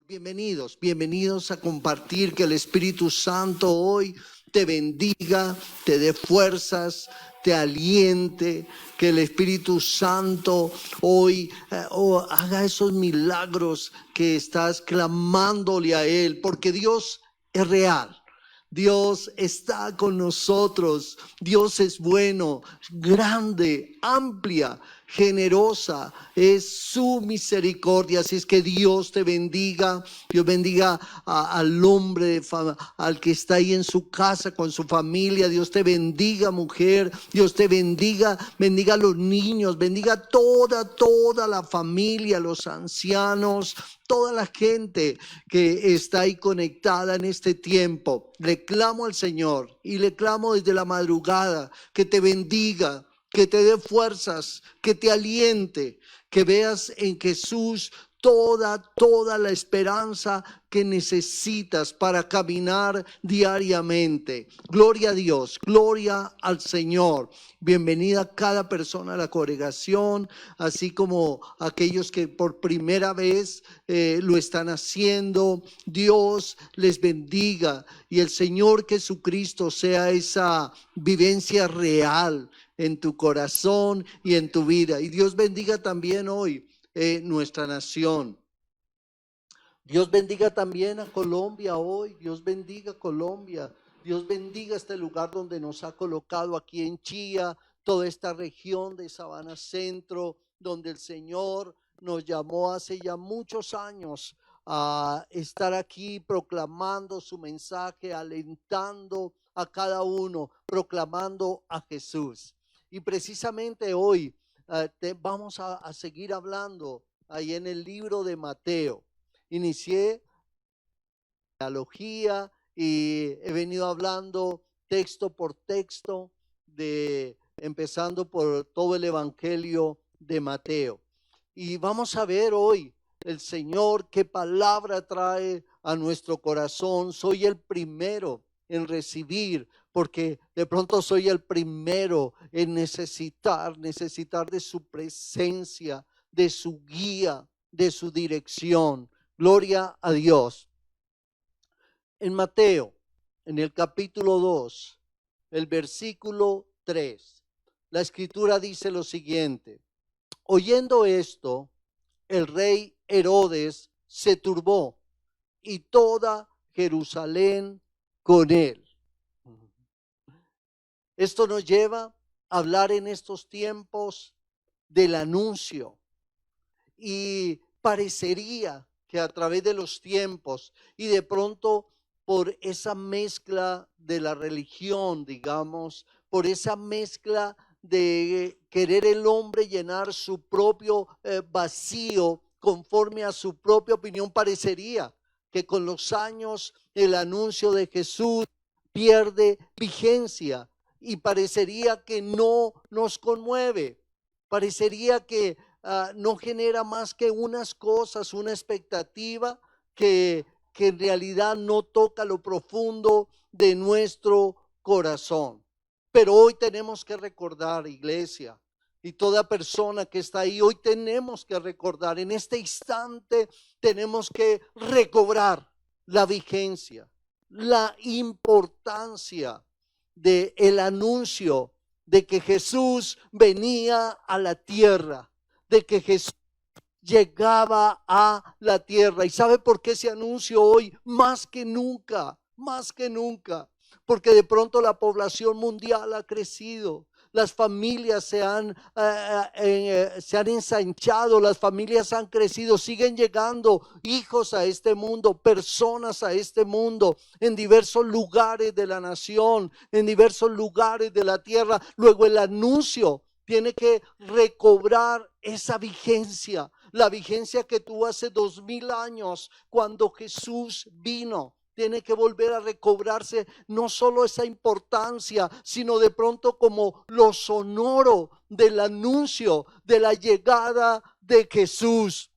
Bienvenidos, bienvenidos a compartir. Que el Espíritu Santo hoy te bendiga, te dé fuerzas, te aliente. Que el Espíritu Santo hoy haga esos milagros que estás clamándole a Él, porque Dios es real. Dios está con nosotros. Dios es bueno, grande, amplia, generosa es su misericordia. Así es que Dios te bendiga. Dios bendiga al hombre, al que está ahí en su casa con su familia. Dios te bendiga, mujer. Dios te bendiga. Bendiga a los niños, bendiga toda la familia, los ancianos, toda la gente que está ahí conectada en este tiempo. Le clamo al Señor y le clamo desde la madrugada que te bendiga, que te dé fuerzas, que te aliente, que veas en Jesús toda la esperanza que necesitas para caminar diariamente. Gloria a Dios, gloria al Señor. Bienvenida cada persona a la congregación, así como aquellos que por primera vez lo están haciendo. Dios les bendiga y el Señor Jesucristo sea esa vivencia real en tu corazón y en tu vida. Y Dios bendiga también hoy nuestra nación. Dios bendiga también a Colombia hoy. Dios bendiga Colombia. Dios bendiga este lugar donde nos ha colocado aquí en Chía, toda esta región de Sabana Centro, donde el Señor nos llamó hace ya muchos años a estar aquí proclamando su mensaje, alentando a cada uno, proclamando a Jesús. Y precisamente hoy vamos a seguir hablando ahí en el libro de Mateo. Inicié genealogía y he venido hablando texto por texto, empezando por todo el Evangelio de Mateo. Y vamos a ver hoy el Señor qué palabra trae a nuestro corazón. Soy el primero en recibir, porque de pronto soy el primero en necesitar de su presencia, de su guía, de su dirección. Gloria a Dios. En Mateo, en el capítulo 2, el versículo 3, la escritura dice lo siguiente: oyendo esto, el rey Herodes se turbó y toda Jerusalén con él. Esto nos lleva a hablar en estos tiempos del anuncio, y parecería que a través de los tiempos y de pronto por esa mezcla de la religión, digamos, por esa mezcla de querer el hombre llenar su propio vacío conforme a su propia opinión, parecería que con los años el anuncio de Jesús pierde vigencia y parecería que no nos conmueve, parecería que no genera más que unas cosas, una expectativa que en realidad no toca lo profundo de nuestro corazón. Pero hoy tenemos que recordar, iglesia, y toda persona que está ahí, hoy tenemos que recordar, en este instante tenemos que recobrar la vigencia, la importancia del anuncio de que Jesús venía a la tierra, de que Jesús llegaba a la tierra. ¿Y sabe por qué ese anuncio hoy más que nunca? Más que nunca. Porque de pronto la población mundial ha crecido. Las familias se han ensanchado, las familias han crecido, siguen llegando hijos a este mundo, personas a este mundo, en diversos lugares de la nación, en diversos lugares de la tierra. Luego el anuncio tiene que recobrar esa vigencia, la vigencia que tuvo hace 2000 años cuando Jesús vino. Tiene que volver a recobrarse no solo esa importancia, sino de pronto como lo sonoro del anuncio de la llegada de Jesús.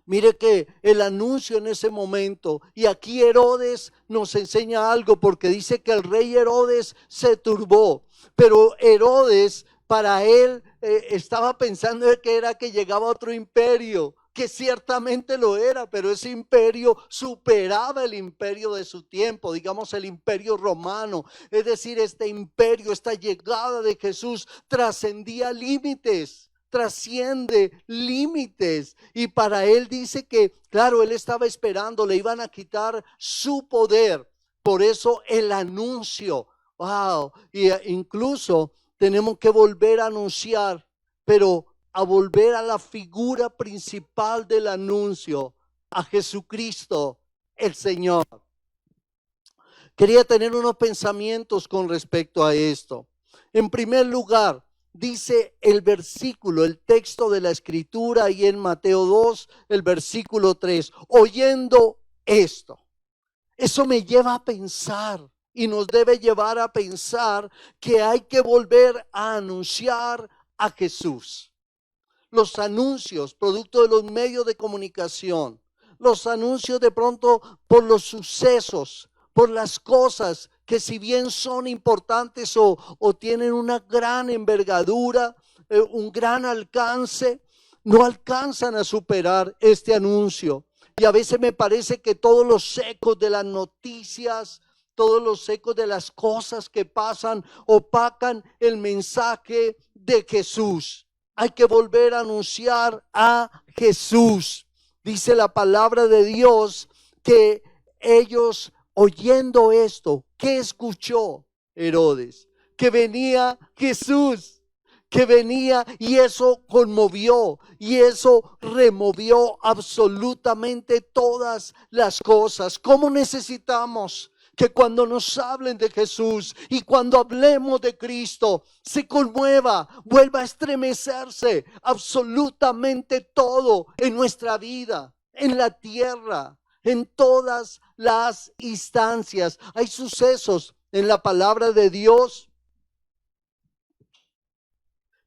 Mire que el anuncio en ese momento, y aquí Herodes nos enseña algo, porque dice que el rey Herodes se turbó, pero Herodes para él estaba pensando que era que llegaba otro imperio, que ciertamente lo era, pero ese imperio superaba el imperio de su tiempo, digamos el imperio romano. Es decir, este imperio, esta llegada de Jesús trascendía límites, trasciende límites. Y para él dice que, claro, él estaba esperando, le iban a quitar su poder. Por eso el anuncio, wow, y incluso tenemos que volver a anunciar, pero a volver a la figura principal del anuncio, a Jesucristo, el Señor. Quería tener unos pensamientos con respecto a esto. En primer lugar, dice el versículo, el texto de la Escritura, ahí en Mateo 2, el versículo 3, oyendo esto. Eso me lleva a pensar y nos debe llevar a pensar que hay que volver a anunciar a Jesús. Los anuncios, producto de los medios de comunicación, los anuncios de pronto por los sucesos, por las cosas que si bien son importantes o tienen una gran envergadura, un gran alcance, no alcanzan a superar este anuncio. Y a veces me parece que todos los ecos de las noticias, todos los ecos de las cosas que pasan, opacan el mensaje de Jesús. Hay que volver a anunciar a Jesús. Dice la palabra de Dios que ellos oyendo esto, ¿qué escuchó Herodes? Que venía Jesús, que venía, y eso conmovió y eso removió absolutamente todas las cosas. ¿Cómo necesitamos que cuando nos hablen de Jesús y cuando hablemos de Cristo se conmueva, vuelva a estremecerse absolutamente todo en nuestra vida, en la tierra, en todas las instancias? Hay sucesos en la palabra de Dios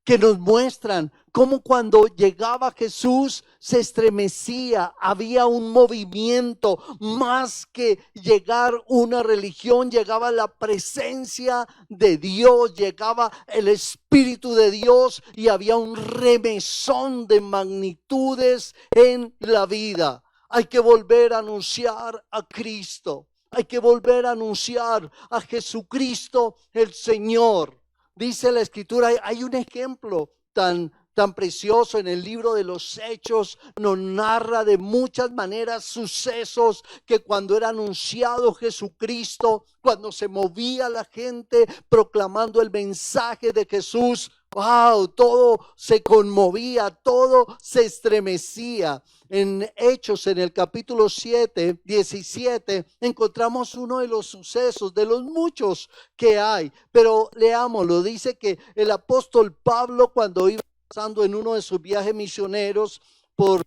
que nos muestran cómo cuando llegaba Jesús se estremecía, había un movimiento, más que llegar una religión, llegaba la presencia de Dios, llegaba el Espíritu de Dios y había un remesón de magnitudes en la vida. Hay que volver a anunciar a Cristo, hay que volver a anunciar a Jesucristo el Señor. Dice la Escritura, hay un ejemplo tan precioso en el libro de los Hechos, nos narra de muchas maneras sucesos que cuando era anunciado Jesucristo, cuando se movía la gente proclamando el mensaje de Jesús, wow, todo se conmovía, todo se estremecía. En Hechos, en el capítulo 7, 17, encontramos uno de los sucesos, de los muchos que hay, pero leámoslo. Dice que el apóstol Pablo, cuando iba pasando en uno de sus viajes misioneros por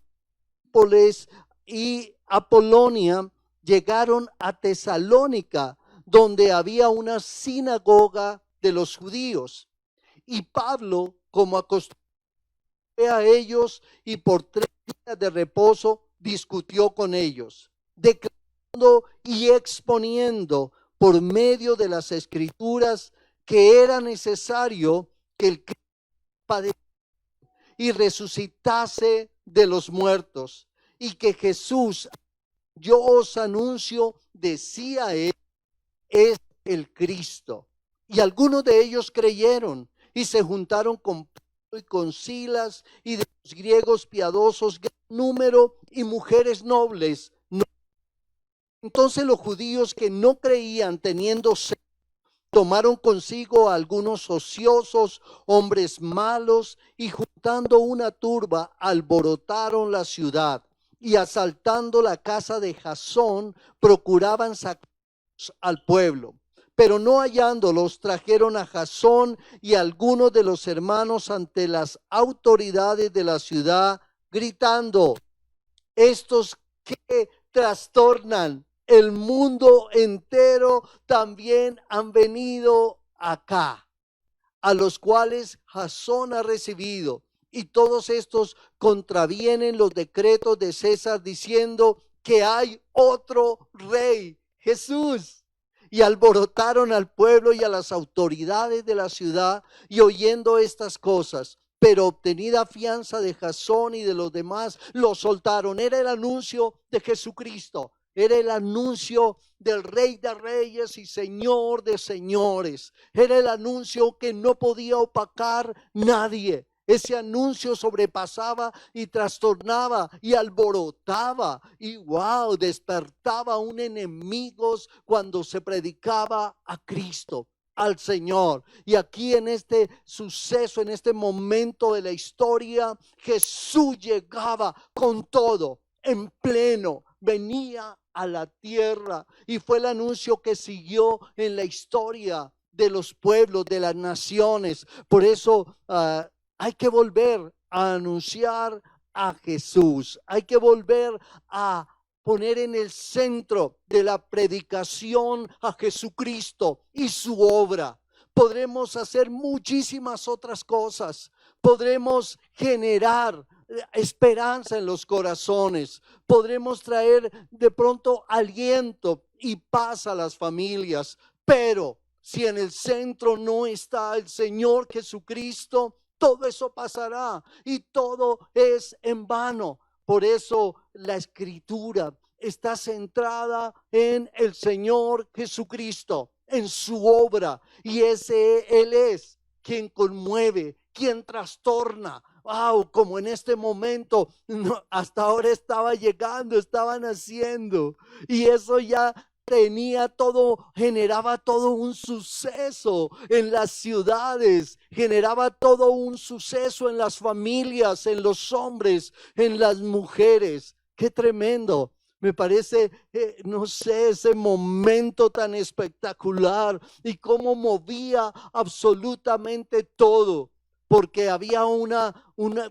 Nápoles y Apolonia, llegaron a Tesalónica, donde había una sinagoga de los judíos. Y Pablo, como acostumbraba a ellos, y por 3 días de reposo discutió con ellos, declarando y exponiendo por medio de las Escrituras que era necesario que el Cristo padeciera y resucitase de los muertos, y que Jesús, yo os anuncio, decía él, es el Cristo. Y algunos de ellos creyeron y se juntaron con Pablo y con Silas, y de los griegos piadosos gran número y mujeres nobles. Entonces los judíos que no creían, teniendo sed, tomaron consigo a algunos ociosos, hombres malos, y juntando una turba, alborotaron la ciudad, y asaltando la casa de Jasón, procuraban sacarlos al pueblo. Pero no hallándolos, trajeron a Jasón y a algunos de los hermanos ante las autoridades de la ciudad, gritando: estos que trastornan el mundo entero también han venido acá, a los cuales Jasón ha recibido, y todos estos contravienen los decretos de César, diciendo que hay otro rey, Jesús. Y alborotaron al pueblo y a las autoridades de la ciudad, y oyendo estas cosas, pero obtenida fianza de Jasón y de los demás, lo soltaron. Era el anuncio de Jesucristo. Era el anuncio del Rey de Reyes y Señor de Señores. Era el anuncio que no podía opacar nadie. Ese anuncio sobrepasaba y trastornaba y alborotaba y wow, despertaba un enemigos cuando se predicaba a Cristo, al Señor. Y aquí en este suceso, en este momento de la historia, Jesús llegaba con todo, en pleno, venía a la tierra y fue el anuncio que siguió en la historia de los pueblos, de las naciones. Por eso hay que volver a anunciar a Jesús. Hay que volver a poner en el centro de la predicación a Jesucristo y su obra. Podremos hacer muchísimas otras cosas. Podremos generar esperanza en los corazones. Podremos traer de pronto aliento y paz a las familias. Pero si en el centro no está el Señor Jesucristo, todo eso pasará y todo es en vano. Por eso la Escritura está centrada en el Señor Jesucristo, en su obra, y Él es quien conmueve, quien trastorna. Wow, como en este momento, hasta ahora estaba llegando, estaban haciendo, y eso ya tenía todo, generaba todo un suceso en las ciudades, generaba todo un suceso en las familias, en los hombres, en las mujeres. Qué tremendo. Me parece, no sé, ese momento tan espectacular y cómo movía absolutamente todo. Porque había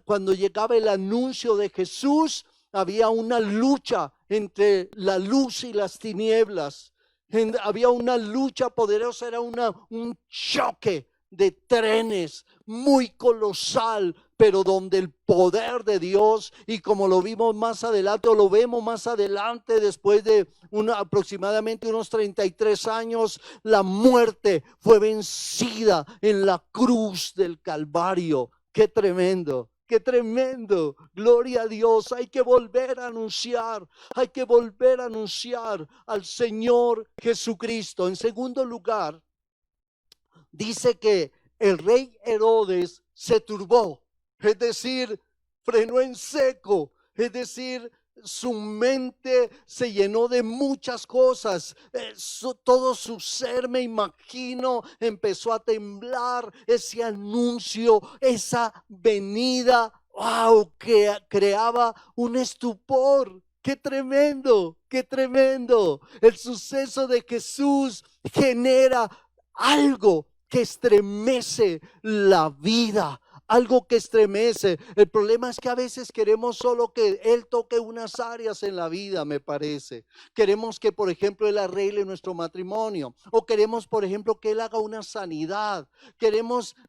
cuando llegaba el anuncio de Jesús, había una lucha entre la luz y las tinieblas. Había una lucha poderosa, era un choque de trenes muy colosal, pero donde el poder de Dios, y como lo vimos más adelante, o lo vemos más adelante, después de aproximadamente unos 33 años, la muerte fue vencida en la cruz del Calvario. ¡Qué tremendo! ¡Qué tremendo! Gloria a Dios. Hay que volver a anunciar, hay que volver a anunciar al Señor Jesucristo. En segundo lugar, dice que el rey Herodes se turbó, es decir, frenó en seco, es decir, su mente se llenó de muchas cosas, todo su ser, me imagino, empezó a temblar. Ese anuncio, esa venida, wow, que creaba un estupor. ¡Qué tremendo! ¡Qué tremendo! El suceso de Jesús genera algo que estremece la vida, algo que estremece. El problema es que a veces queremos solo que Él toque unas áreas en la vida, me parece. Queremos que, por ejemplo, Él arregle nuestro matrimonio, o queremos, por ejemplo, que Él haga una sanidad.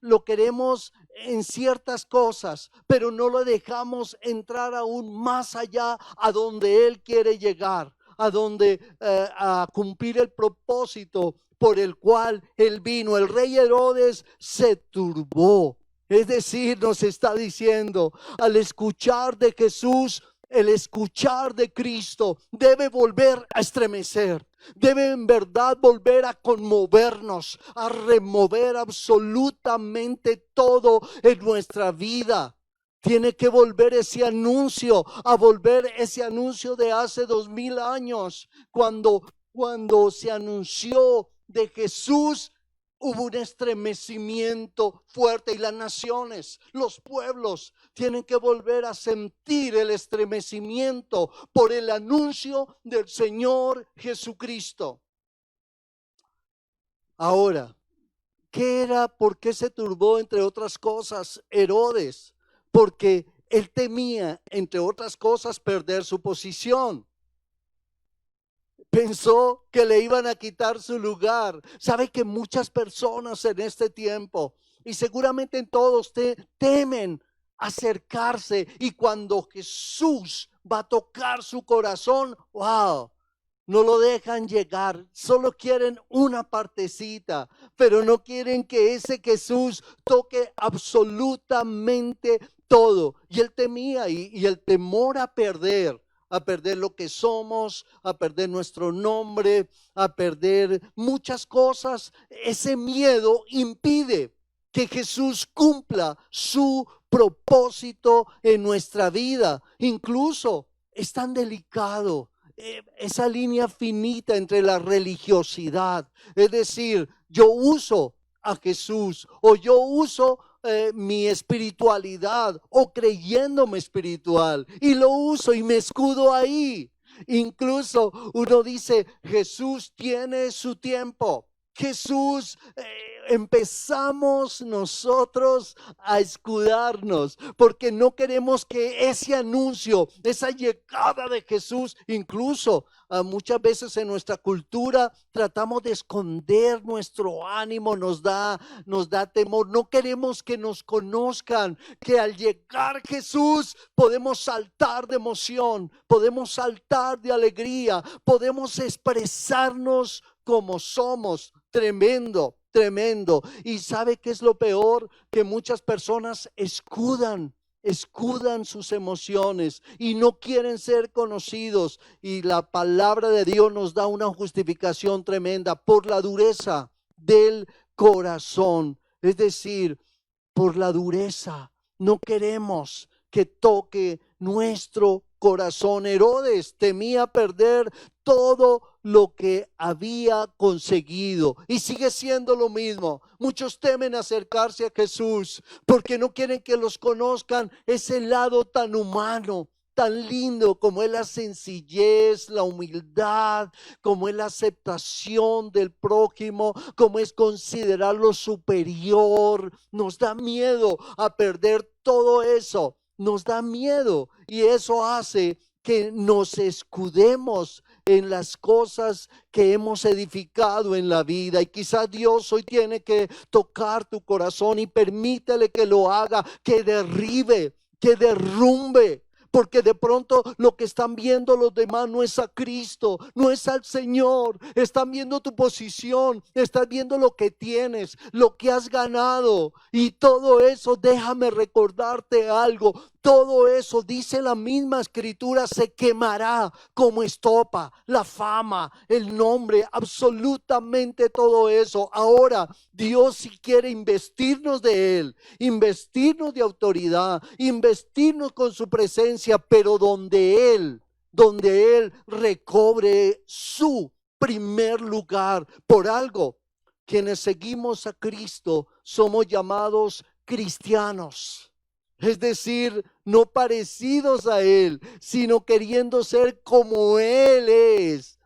Lo queremos en ciertas cosas, pero no lo dejamos entrar aún más allá a donde Él quiere llegar, a cumplir el propósito por el cual Él vino. El rey Herodes se turbó. Es decir, nos está diciendo, al escuchar de Jesús, el escuchar de Cristo debe volver a estremecer, debe en verdad volver a conmovernos, a remover absolutamente todo en nuestra vida. Tiene que volver ese anuncio, a volver ese anuncio de hace 2000 años, cuando se anunció de Jesús. Hubo un estremecimiento fuerte, y las naciones, los pueblos tienen que volver a sentir el estremecimiento por el anuncio del Señor Jesucristo. Ahora, ¿qué era? ¿Por qué se turbó? Entre otras cosas, Herodes, porque él temía, entre otras cosas, perder su posición. Pensó que le iban a quitar su lugar. Sabe que muchas personas en este tiempo, y seguramente en todos, temen acercarse, y cuando Jesús va a tocar su corazón, wow, no lo dejan llegar, solo quieren una partecita, pero no quieren que ese Jesús toque absolutamente todo. Y él temía y el temor a perder lo que somos, a perder nuestro nombre, a perder muchas cosas. Ese miedo impide que Jesús cumpla su propósito en nuestra vida. Incluso es tan delicado esa línea finita entre la religiosidad, es decir, yo uso a Jesús o yo uso mi espiritualidad o creyéndome espiritual y lo uso y me escudo ahí. Incluso uno dice, Jesús tiene su tiempo. Jesús, empezamos nosotros a escudarnos porque no queremos que ese anuncio, esa llegada de Jesús, incluso muchas veces en nuestra cultura tratamos de esconder nuestro ánimo, nos da temor, no queremos que nos conozcan, que al llegar Jesús podemos saltar de emoción, podemos saltar de alegría, podemos expresarnos como somos. Tremendo, tremendo. ¿Y sabe qué es lo peor? Que muchas personas escudan sus emociones y no quieren ser conocidos. Y la palabra de Dios nos da una justificación tremenda por la dureza del corazón. Es decir, por la dureza. No queremos que toque nuestro corazón. Herodes temía perder todo lo que había conseguido y sigue siendo lo mismo. Muchos temen acercarse a Jesús porque no quieren que los conozcan ese lado tan humano, tan lindo como es la sencillez, la humildad, como es la aceptación del prójimo, como es considerarlo superior. Nos da miedo a perder todo eso, nos da miedo y eso hace que nos escudemos en las cosas que hemos edificado en la vida. Y quizás Dios hoy tiene que tocar tu corazón y permítele que lo haga, que derribe, que derrumbe. Porque de pronto lo que están viendo los demás no es a Cristo, no es al Señor. Están viendo tu posición, están viendo lo que tienes, lo que has ganado. Y todo eso, déjame recordarte algo. Todo eso, dice la misma escritura, se quemará como estopa, la fama, el nombre, absolutamente todo eso. Ahora, Dios si quiere investirnos de Él, investirnos de autoridad, investirnos con su presencia, pero donde Él recobre su primer lugar. Por algo, quienes seguimos a Cristo somos llamados cristianos. Es decir, no parecidos a Él, sino queriendo ser como Él es.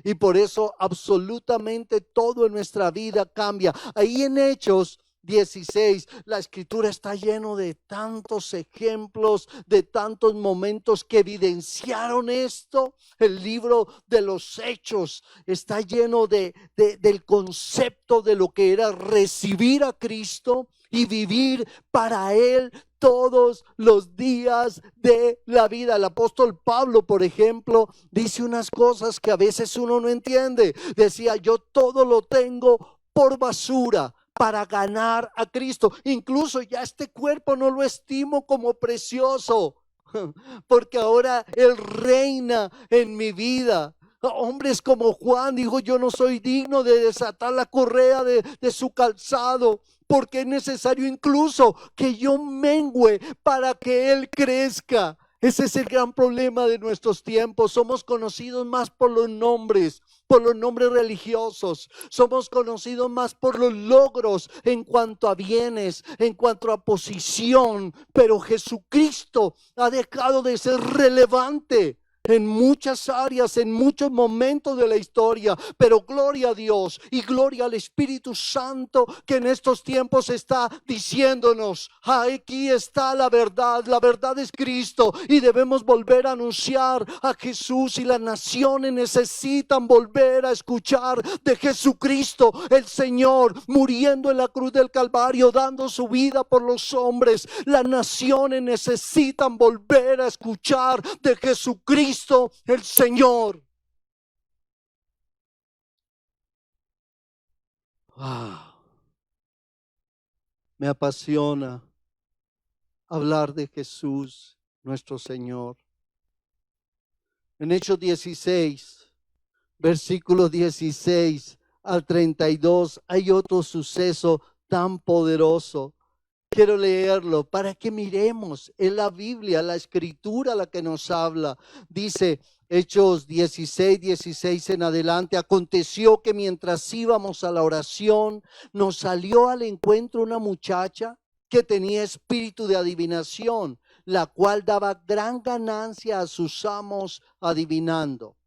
Y por eso absolutamente todo en nuestra vida cambia. Ahí en Hechos 16, la escritura está lleno de tantos ejemplos, de tantos momentos que evidenciaron esto. El libro de los Hechos está lleno del concepto de lo que era recibir a Cristo y vivir para Él todos los días de la vida. El apóstol Pablo, por ejemplo, dice unas cosas que a veces uno no entiende. Decía, yo todo lo tengo por basura para ganar a Cristo. Incluso ya este cuerpo no lo estimo como precioso, porque ahora Él reina en mi vida. Hombres como Juan dijo, yo no soy digno de desatar la correa de su calzado, porque es necesario incluso que yo mengüe para que Él crezca. Ese es el gran problema de nuestros tiempos. Somos conocidos más por los nombres religiosos. Somos conocidos más por los logros en cuanto a bienes, en cuanto a posición. Pero Jesucristo ha dejado de ser relevante en muchas áreas, en muchos momentos de la historia, pero gloria a Dios y gloria al Espíritu Santo que en estos tiempos está diciéndonos, aquí está la verdad es Cristo y debemos volver a anunciar a Jesús y las naciones necesitan volver a escuchar de Jesucristo, el Señor, muriendo en la cruz del Calvario, dando su vida por los hombres. Las naciones necesitan volver a escuchar de Jesucristo el Señor. Wow. Me apasiona hablar de Jesús, nuestro Señor. En Hechos 16, versículos 16 al 32, hay otro suceso tan poderoso. Quiero leerlo para que miremos en la Biblia, la Escritura la que nos habla. Dice Hechos 16 en adelante: aconteció que mientras íbamos a la oración, nos salió al encuentro una muchacha que tenía espíritu de adivinación, la cual daba gran ganancia a sus amos adivinando.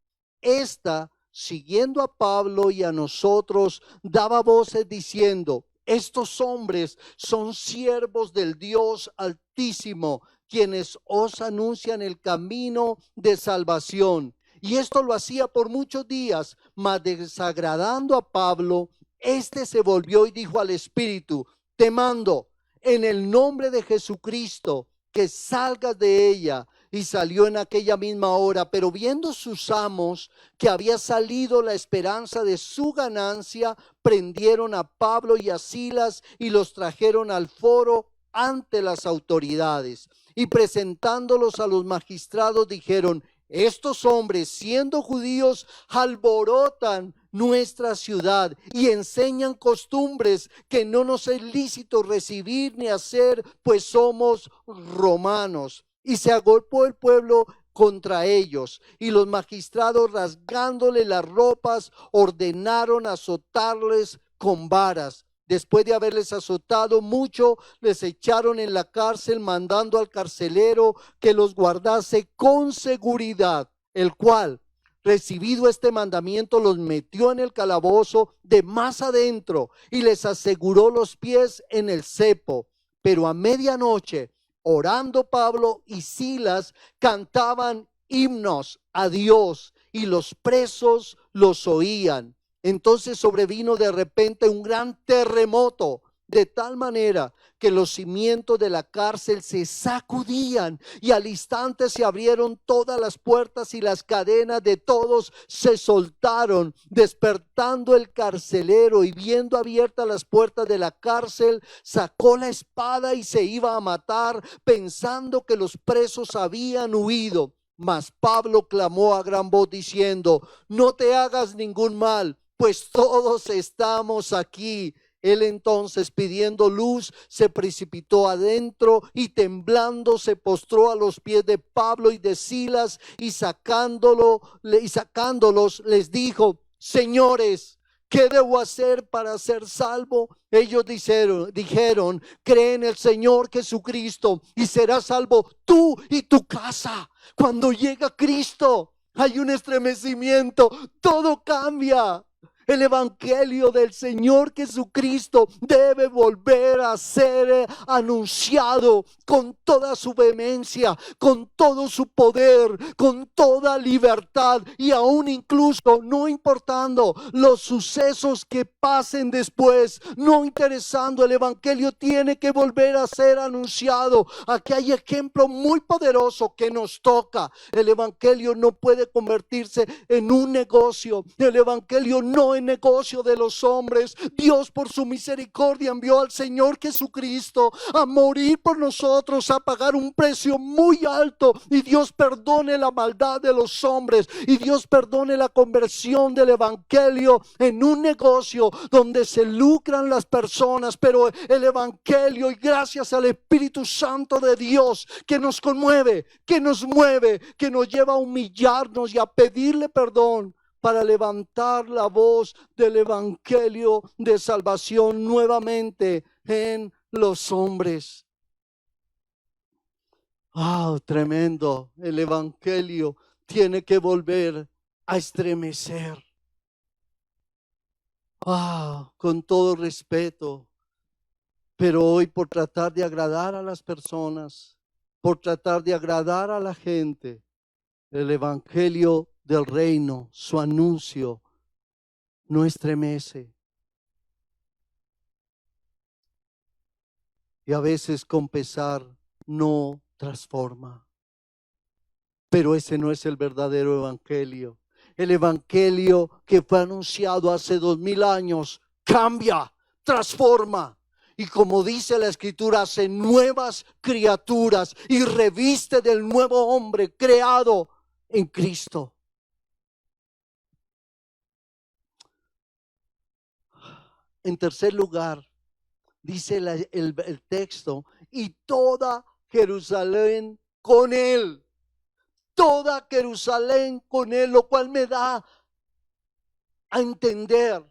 Esta, siguiendo a Pablo y a nosotros, daba voces diciendo: estos hombres son siervos del Dios Altísimo, quienes os anuncian el camino de salvación. Y esto lo hacía por muchos días, mas desagradando a Pablo, este se volvió y dijo al Espíritu: te mando en el nombre de Jesucristo que salgas de ella. Y salió en aquella misma hora. Pero viendo sus amos que había salido la esperanza de su ganancia, prendieron a Pablo y a Silas y los trajeron al foro ante las autoridades. Y presentándolos a los magistrados dijeron: estos hombres, siendo judíos, alborotan nuestra ciudad y enseñan costumbres que no nos es lícito recibir ni hacer, pues somos romanos. Y se agolpó el pueblo contra ellos, y los magistrados, rasgándole las ropas, ordenaron azotarles con varas. Después de haberles azotado mucho, les echaron en la cárcel, mandando al carcelero que los guardase con seguridad, el cual, recibido este mandamiento, los metió en el calabozo de más adentro y les aseguró los pies en el cepo. Pero a medianoche, orando, Pablo y Silas cantaban himnos a Dios y los presos los oían. Entonces sobrevino de repente un gran terremoto, de tal manera que los cimientos de la cárcel se sacudían y al instante se abrieron todas las puertas y las cadenas de todos se soltaron. Despertando el carcelero y viendo abiertas las puertas de la cárcel, sacó la espada y se iba a matar, pensando que los presos habían huido. Mas Pablo clamó a gran voz diciendo: no te hagas ningún mal, pues todos estamos aquí. Él entonces, pidiendo luz, se precipitó adentro y temblando se postró a los pies de Pablo y de Silas y sacándolos les dijo: señores, ¿qué debo hacer para ser salvo? Ellos dijeron: cree en el Señor Jesucristo y serás salvo tú y tu casa. Cuando llega Cristo hay un estremecimiento, todo cambia. El evangelio del Señor Jesucristo debe volver a ser anunciado con toda su vehemencia, con todo su poder, con toda libertad, y aún incluso no importando los sucesos que pasen después, no interesando, el evangelio tiene que volver a ser anunciado. Aquí hay ejemplo muy poderoso que nos toca. El evangelio no puede convertirse en un negocio. El evangelio no es negocio de los hombres. Dios, por su misericordia, envió al Señor Jesucristo a morir por nosotros, a pagar un precio muy alto, y Dios perdone la maldad de los hombres, y Dios perdone la conversión del evangelio en un negocio donde se lucran las personas. Pero el evangelio, y gracias al Espíritu Santo de Dios que nos conmueve, que nos mueve, que nos lleva a humillarnos y a pedirle perdón, para levantar la voz del evangelio de salvación nuevamente en los hombres. Tremendo. El evangelio tiene que volver a estremecer. Con todo respeto, pero hoy, por tratar de agradar a las personas, por tratar de agradar a la gente, el evangelio del reino, su anuncio, no estremece. Y a veces con pesar no transforma. Pero ese no es el verdadero evangelio. El evangelio que fue anunciado hace 2000 años cambia, transforma. Y como dice la Escritura, hace nuevas criaturas y reviste del nuevo hombre creado en Cristo. En tercer lugar, dice el texto, y toda Jerusalén con él. Toda Jerusalén con él, lo cual me da a entender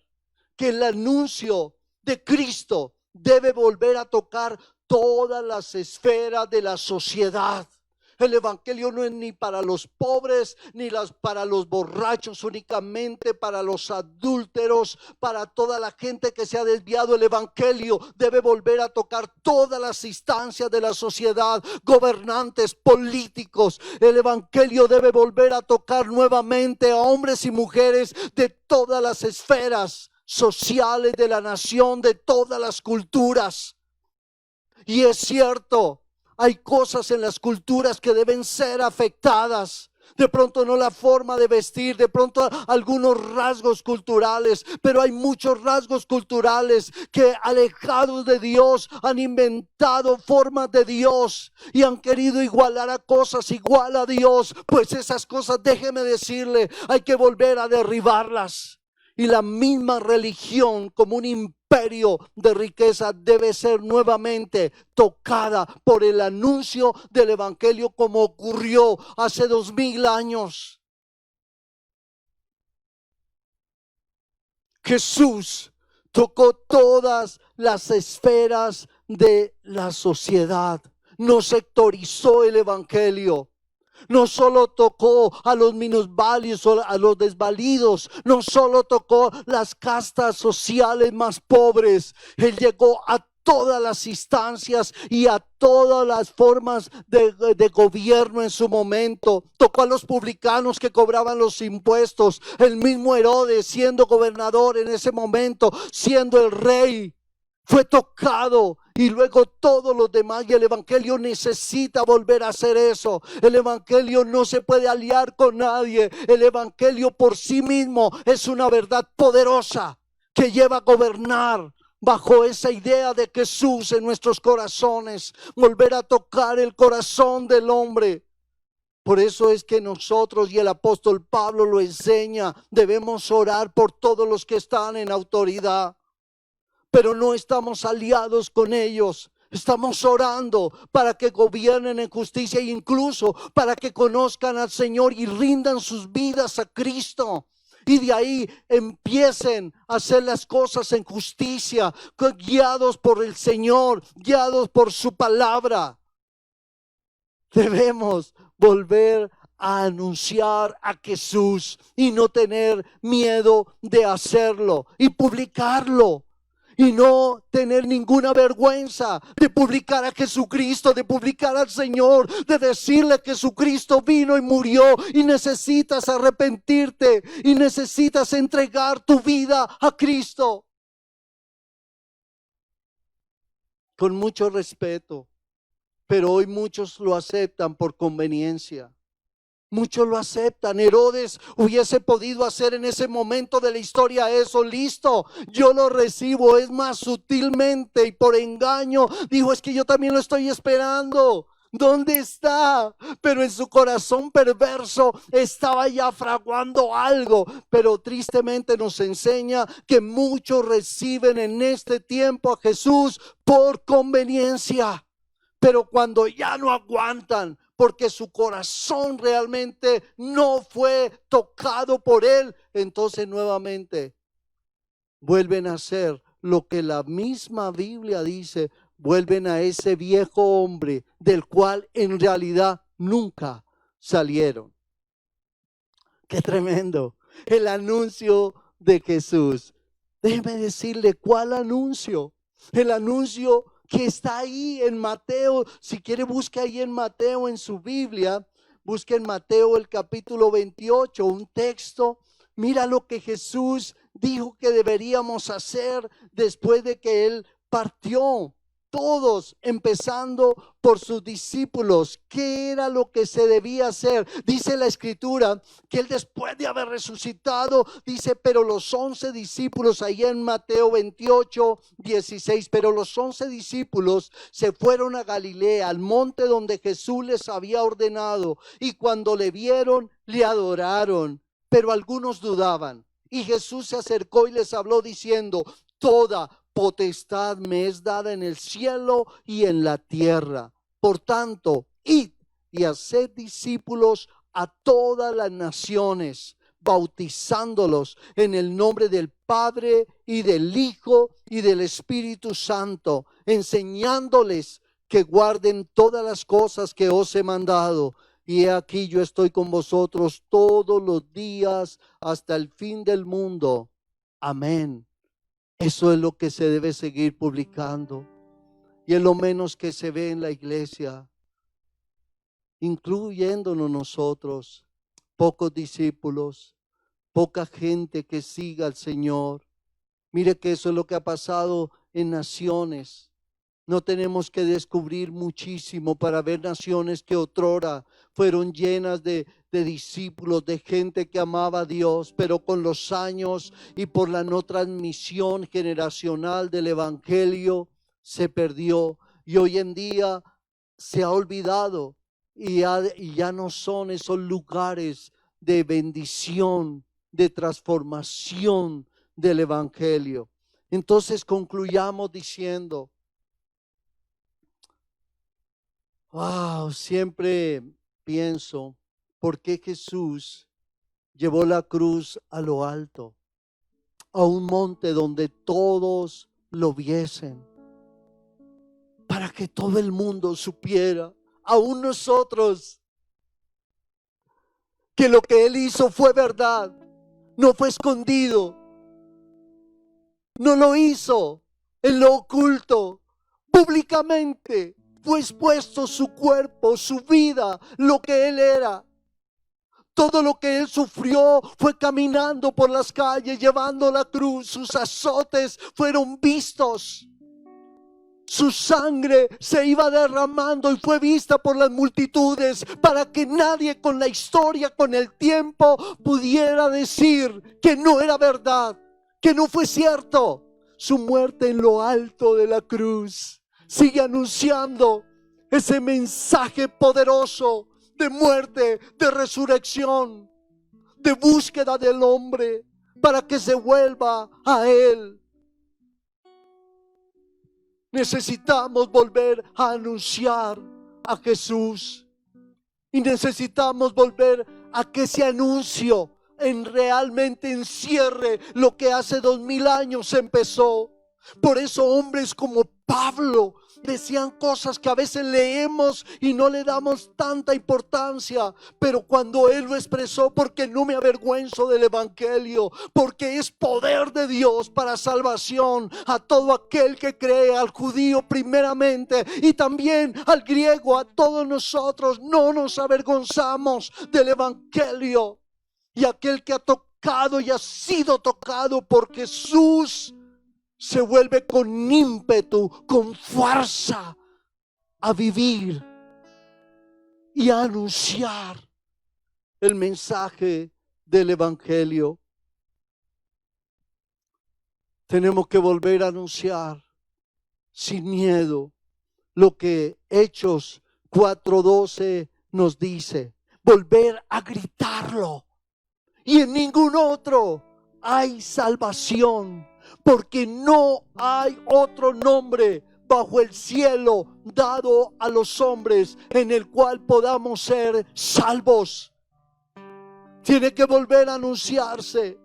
que el anuncio de Cristo debe volver a tocar todas las esferas de la sociedad. El evangelio no es ni para los pobres, ni para los borrachos, únicamente para los adúlteros, para toda la gente que se ha desviado. El evangelio debe volver a tocar todas las instancias de la sociedad, gobernantes, políticos. El evangelio debe volver a tocar nuevamente a hombres y mujeres de todas las esferas sociales de la nación, de todas las culturas. Y es cierto, hay cosas en las culturas que deben ser afectadas. De pronto no la forma de vestir, de pronto algunos rasgos culturales, pero hay muchos rasgos culturales que, alejados de Dios, han inventado formas de Dios y han querido igualar a cosas igual a Dios. Pues esas cosas, déjeme decirle, hay que volver a derribarlas. Y la misma religión, como un imperio de riqueza, debe ser nuevamente tocada por el anuncio del evangelio, como ocurrió hace 2000 años. Jesús tocó todas las esferas de la sociedad, no sectorizó el evangelio. No solo tocó a los minusválidos, a los desvalidos, no solo tocó las castas sociales más pobres. Él llegó a todas las instancias y a todas las formas de gobierno en su momento. Tocó a los publicanos que cobraban los impuestos. El mismo Herodes, siendo gobernador en ese momento, siendo el rey, fue tocado. Y luego todos los demás. Y el evangelio necesita volver a hacer eso. El evangelio no se puede aliar con nadie. El evangelio por sí mismo es una verdad poderosa que lleva a gobernar bajo esa idea de Jesús en nuestros corazones. Volver a tocar el corazón del hombre. Por eso es que nosotros, y el apóstol Pablo lo enseña, debemos orar por todos los que están en autoridad. Pero no estamos aliados con ellos. Estamos orando para que gobiernen en justicia e incluso para que conozcan al Señor y rindan sus vidas a Cristo. Y de ahí empiecen a hacer las cosas en justicia, guiados por el Señor, guiados por su palabra. Debemos volver a anunciar a Jesús y no tener miedo de hacerlo y publicarlo. Y no tener ninguna vergüenza de publicar a Jesucristo, de publicar al Señor, de decirle que Jesucristo vino y murió y necesitas arrepentirte y necesitas entregar tu vida a Cristo. Con mucho respeto, pero hoy muchos lo aceptan por conveniencia. Muchos lo aceptan. Herodes hubiese podido hacer en ese momento de la historia eso. Listo, yo lo recibo. Es más, sutilmente y por engaño dijo: es que yo también lo estoy esperando. ¿Dónde está? Pero en su corazón perverso estaba ya fraguando algo. Pero tristemente nos enseña que muchos reciben en este tiempo a Jesús por conveniencia. Pero cuando ya no aguantan, porque su corazón realmente no fue tocado por él, entonces nuevamente vuelven a hacer lo que la misma Biblia dice. Vuelven a ese viejo hombre del cual en realidad nunca salieron. Qué tremendo el anuncio de Jesús. Déjeme decirle, ¿cuál anuncio? El anuncio que está ahí en Mateo. Si quiere, busque ahí en Mateo en su Biblia. Busque en Mateo el capítulo 28, un texto. Mira lo que Jesús dijo que deberíamos hacer después de que Él partió. todos, empezando por sus discípulos. ¿Qué era lo que se debía hacer? Dice la Escritura que él, después de haber resucitado, dice, pero los 11 discípulos, ahí en Mateo 28:16, pero los 11 discípulos se fueron a Galilea, al monte donde Jesús les había ordenado, y cuando le vieron, le adoraron, pero algunos dudaban. Y Jesús se acercó y les habló diciendo, toda potestad me es dada en el cielo y en la tierra. Por tanto, id y haced discípulos a todas las naciones, bautizándolos en el nombre del Padre y del Hijo y del Espíritu Santo, enseñándoles que guarden todas las cosas que os he mandado. Y he aquí, yo estoy con vosotros todos los días hasta el fin del mundo. Amén. Eso es lo que se debe seguir publicando. Y es lo menos que se ve en la iglesia, incluyéndonos nosotros. Pocos discípulos, poca gente que siga al Señor. Mire que eso es lo que ha pasado en naciones. No tenemos que descubrir muchísimo para ver naciones que otrora fueron llenas de discípulos, de gente que amaba a Dios, pero con los años y por la no transmisión generacional del Evangelio se perdió. Y hoy en día se ha olvidado y ya no son esos lugares de bendición, de transformación del Evangelio. Entonces concluyamos diciendo, wow, siempre pienso, ¿por qué Jesús llevó la cruz a lo alto, a un monte donde todos lo viesen? Para que todo el mundo supiera, aún nosotros, que lo que Él hizo fue verdad, no fue escondido, no lo hizo en lo oculto, públicamente. Fue expuesto su cuerpo, su vida, lo que Él era. Todo lo que Él sufrió fue caminando por las calles, llevando la cruz. Sus azotes fueron vistos. Su sangre se iba derramando y fue vista por las multitudes, para que nadie con la historia, con el tiempo, pudiera decir que no era verdad, que no fue cierto. Su muerte en lo alto de la cruz sigue anunciando ese mensaje poderoso de muerte, de resurrección, de búsqueda del hombre para que se vuelva a Él. Necesitamos volver a anunciar a Jesús y necesitamos volver a que ese anuncio realmente encierre lo que hace 2000 años empezó. Por eso hombres como Pablo decían cosas que a veces leemos y no le damos tanta importancia, pero cuando él lo expresó, porque no me avergüenzo del evangelio, porque es poder de Dios para salvación a todo aquel que cree, al judío primeramente y también al griego, a todos nosotros. No nos avergonzamos del evangelio, y aquel que ha tocado y ha sido tocado por Jesús se vuelve con ímpetu, con fuerza a vivir y a anunciar el mensaje del evangelio. Tenemos que volver a anunciar sin miedo lo que Hechos 4:12 nos dice. Volver a gritarlo. Y en ningún otro hay salvación, porque no hay otro nombre bajo el cielo dado a los hombres en el cual podamos ser salvos. Tiene que volver a anunciarse,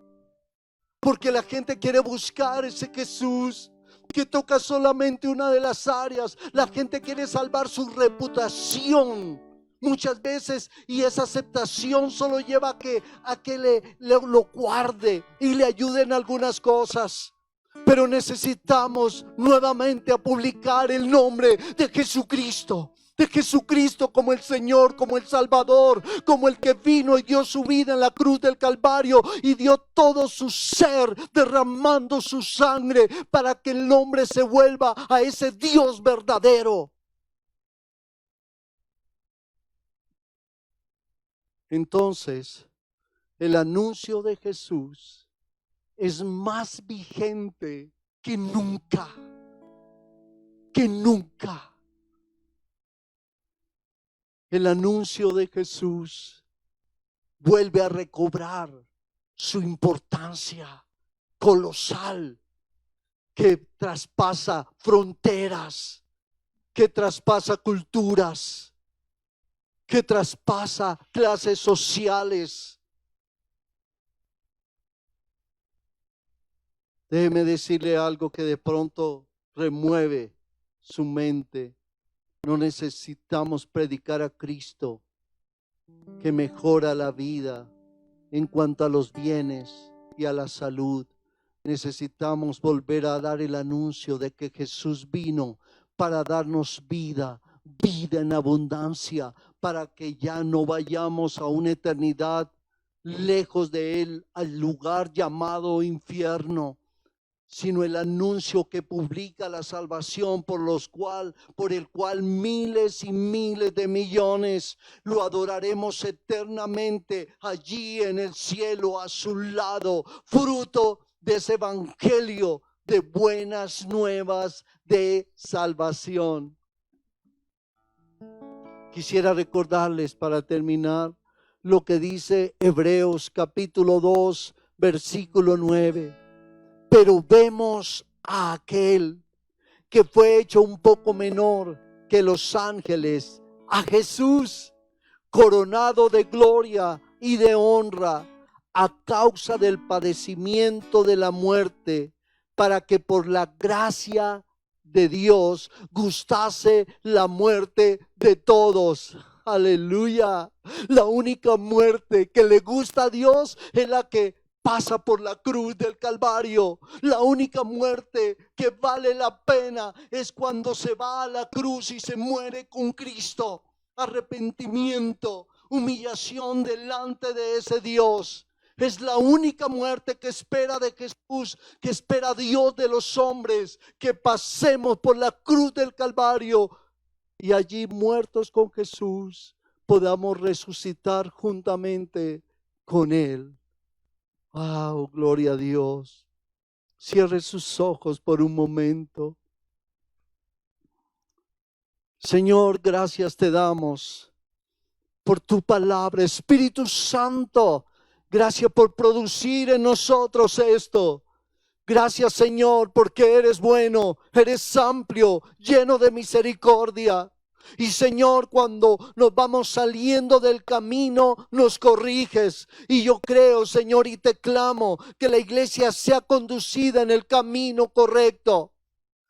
porque la gente quiere buscar ese Jesús que toca solamente una de las áreas. La gente quiere salvar su reputación muchas veces, y esa aceptación solo lleva a que lo guarde y le ayude en algunas cosas. Pero necesitamos nuevamente a publicar el nombre de Jesucristo, de Jesucristo como el Señor, como el Salvador, como el que vino y dio su vida en la cruz del Calvario y dio todo su ser derramando su sangre para que el hombre se vuelva a ese Dios verdadero. Entonces, el anuncio de Jesús es más vigente que nunca, que nunca. El anuncio de Jesús vuelve a recobrar su importancia colosal que traspasa fronteras, que traspasa culturas, que traspasa clases sociales. Déjeme decirle algo que de pronto remueve su mente. No necesitamos predicar a Cristo que mejora la vida en cuanto a los bienes y a la salud. Necesitamos volver a dar el anuncio de que Jesús vino para darnos vida, vida en abundancia, para que ya no vayamos a una eternidad lejos de Él, al lugar llamado infierno, sino el anuncio que publica la salvación por el cual miles y miles de millones lo adoraremos eternamente allí en el cielo a su lado, fruto de ese evangelio de buenas nuevas de salvación. Quisiera recordarles para terminar lo que dice Hebreos capítulo 2, versículo 9. Pero vemos a aquel que fue hecho un poco menor que los ángeles, a Jesús, coronado de gloria y de honra a causa del padecimiento de la muerte, para que por la gracia de Dios gustase la muerte de todos. Aleluya. La única muerte que le gusta a Dios es la que pasa por la cruz del Calvario. La única muerte que vale la pena es cuando se va a la cruz y se muere con Cristo. Arrepentimiento, humillación delante de ese Dios. Es la única muerte que espera de Jesús, que espera Dios de los hombres, que pasemos por la cruz del Calvario y allí muertos con Jesús podamos resucitar juntamente con Él. ¡Wow! Gloria a Dios. Cierre sus ojos por un momento. Señor, gracias te damos por tu palabra. Espíritu Santo, gracias por producir en nosotros esto. Gracias, Señor, porque eres bueno, eres amplio, lleno de misericordia. Y Señor, cuando nos vamos saliendo del camino, nos corriges. Y yo creo, Señor, y te clamo que la iglesia sea conducida en el camino correcto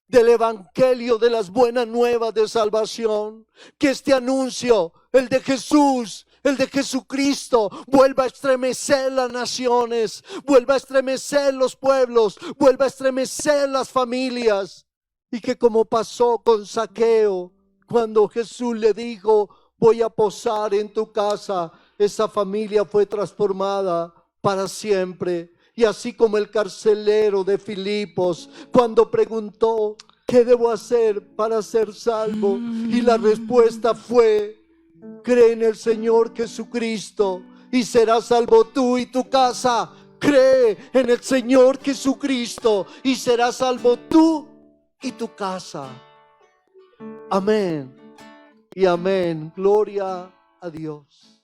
del evangelio de las buenas nuevas de salvación. Que este anuncio, el de Jesús, el de Jesucristo, vuelva a estremecer las naciones, vuelva a estremecer los pueblos, vuelva a estremecer las familias. Y que como pasó con Zaqueo, cuando Jesús le dijo, voy a posar en tu casa, esa familia fue transformada para siempre. Y así como el carcelero de Filipos, cuando preguntó, ¿qué debo hacer para ser salvo? Y la respuesta fue, cree en el Señor Jesucristo y serás salvo tú y tu casa. Cree en el Señor Jesucristo y serás salvo tú y tu casa. Amén y amén. Gloria a Dios.